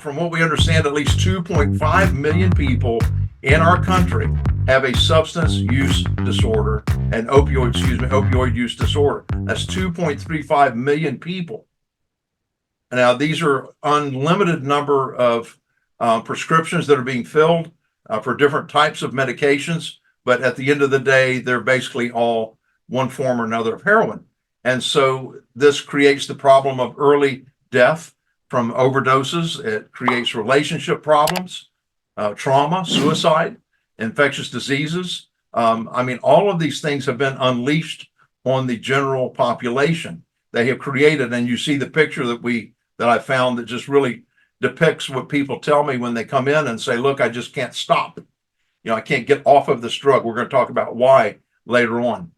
from what we understand, at least 2.5 million people in our country have a substance use disorder, an opioid use disorder. That's 2.35 million people. Now, these are unlimited number of prescriptions that are being filled for different types of medications, but at the end of the day, they're basically all one form or another of heroin. And so this creates the problem of early death from overdoses. It creates relationship problems, trauma, suicide, infectious diseases. All of these things have been unleashed on the general population. They have created, and you see the picture that I found that just really depicts what people tell me when they come in and say, look, I just can't stop. I can't get off of this drug. We're going to talk about why later on.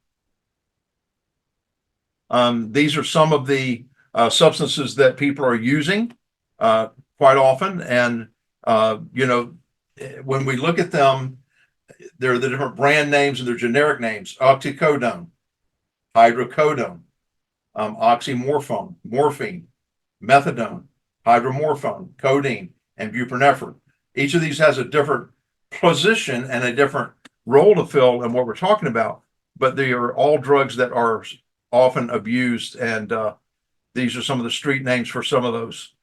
These are some of the substances that people are using quite often. And, when we look at them, they're the different brand names and their generic names: oxycodone, hydrocodone, oxymorphone, morphine, methadone, hydromorphone, codeine, and buprenorphine. Each of these has a different position and a different role to fill in what we're talking about, but they are all drugs that are often abused, and these are some of the street names for some of those.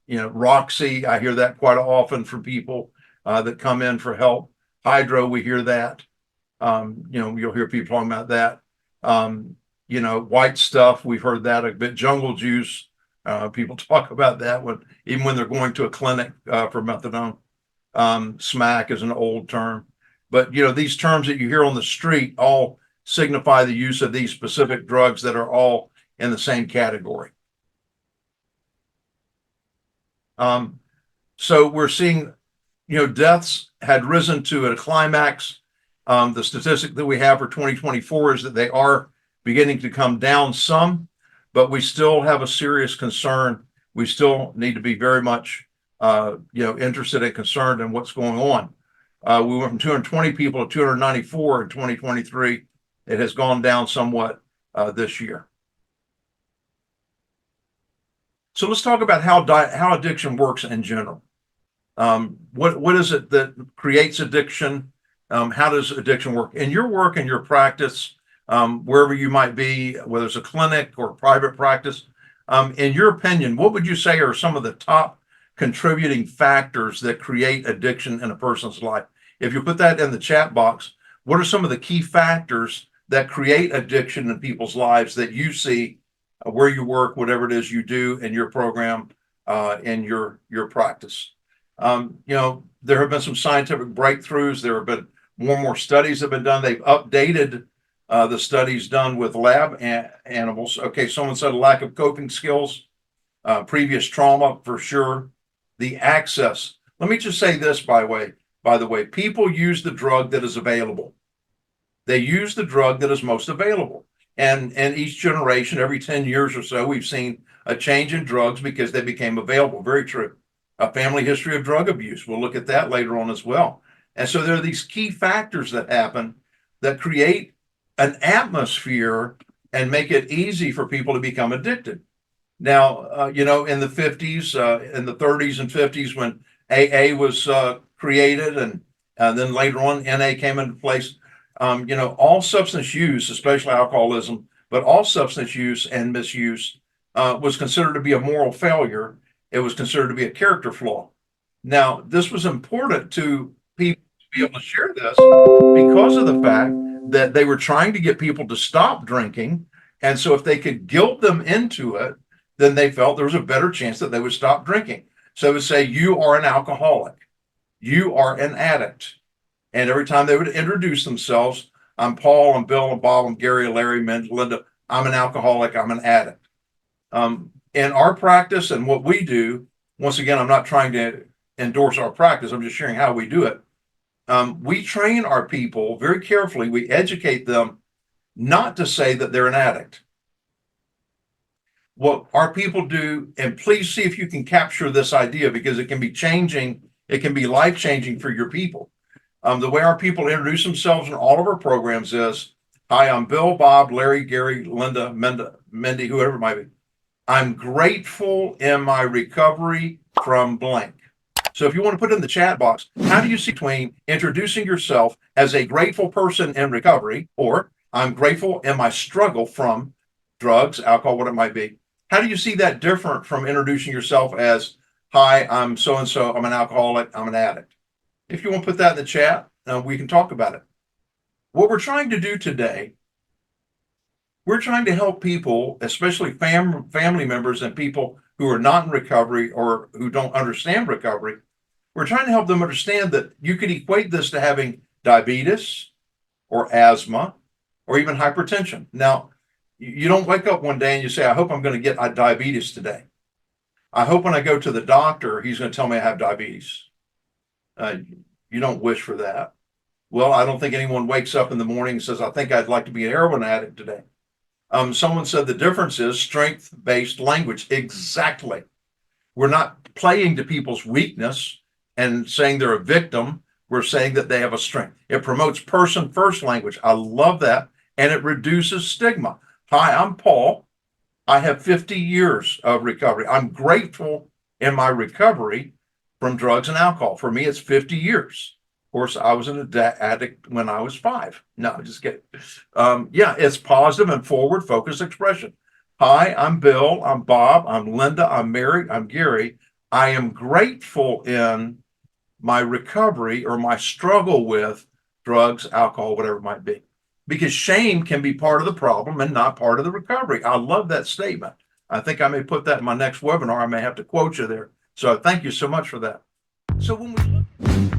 Roxy, I hear that quite often from people that come in for help. Hydro, we hear that. You'll hear people talking about that. White stuff, we've heard that a bit. Jungle juice, people talk about that even when they're going to a clinic for methadone. Smack is an old term. But, these terms that you hear on the street all signify the use of these specific drugs that are all in the same category. So we're seeing, deaths had risen to a climax. The statistic that we have for 2024 is that they are beginning to come down some, but we still have a serious concern. We still need to be very much, interested and concerned in what's going on. We went from 220 people to 294 in 2023. It has gone down somewhat this year. So let's talk about how addiction works in general. What is it that creates addiction? How does addiction work? In your work and your practice, wherever you might be, whether it's a clinic or private practice, in your opinion, what would you say are some of the top contributing factors that create addiction in a person's life? If you put that in the chat box, what are some of the key factors that create addiction in people's lives that you see where you work, whatever it is you do in your program, in your practice? There have been some scientific breakthroughs. There have been more and more studies have been done. They've updated the studies done with lab animals. Okay, someone said a lack of coping skills, previous trauma for sure, the access. Let me just say this, by the way, people use the drug that is available. They use the drug that is most available. And each generation, every 10 years or so, we've seen a change in drugs because they became available. Very true. A family history of drug abuse. We'll look at that later on as well. And so there are these key factors that happen that create an atmosphere and make it easy for people to become addicted. Now, in the 50s, in the 30s and 50s, when AA was created, and then later on NA came into place, all substance use, especially alcoholism, but all substance use and misuse was considered to be a moral failure. It was considered to be a character flaw. Now, this was important to people to be able to share this because of the fact that they were trying to get people to stop drinking. And so if they could guilt them into it, then they felt there was a better chance that they would stop drinking. So to say, you are an alcoholic, you are an addict. And every time they would introduce themselves, I'm Paul, I'm Bill, I'm Bob, I'm Gary, Larry, Linda, I'm an alcoholic, I'm an addict. In our practice and what we do, once again, I'm not trying to endorse our practice, I'm just sharing how we do it. We train our people very carefully. We educate them not to say that they're an addict. What our people do, and please see if you can capture this idea, because it can be changing, it can be life-changing for your people. The way our people introduce themselves in all of our programs is, hi, I'm Bill, Bob, Larry, Gary, Linda, Mindy, whoever it might be. I'm grateful in my recovery from blank. So if you want to put it in the chat box, how do you see between introducing yourself as a grateful person in recovery, or I'm grateful in my struggle from drugs, alcohol, what it might be? How do you see that different from introducing yourself as, hi, I'm so-and-so, I'm an alcoholic, I'm an addict? If you want to put that in the chat, we can talk about it. What we're trying to do today, we're trying to help people, especially family members and people who are not in recovery or who don't understand recovery. We're trying to help them understand that you could equate this to having diabetes or asthma or even hypertension. Now, you don't wake up one day and you say, I hope I'm going to get diabetes today. I hope when I go to the doctor, he's going to tell me I have diabetes. You don't wish for that. Well, I don't think anyone wakes up in the morning and says, I think I'd like to be a heroin addict today. Someone said the difference is strength-based language. Exactly. We're not playing to people's weakness and saying they're a victim. We're saying that they have a strength. It promotes person-first language. I love that. And it reduces stigma. Hi, I'm Paul. I have 50 years of recovery. I'm grateful in my recovery from drugs and alcohol. For me, it's 50 years. Of course, I was an addict when I was 5. No, just kidding. Yeah, it's positive and forward-focused expression. Hi, I'm Bill. I'm Bob. I'm Linda. I'm Mary. I'm Gary. I am grateful in my recovery or my struggle with drugs, alcohol, whatever it might be. Because shame can be part of the problem and not part of the recovery. I love that statement. I think I may put that in my next webinar. I may have to quote you there. So thank you so much for that. So when we look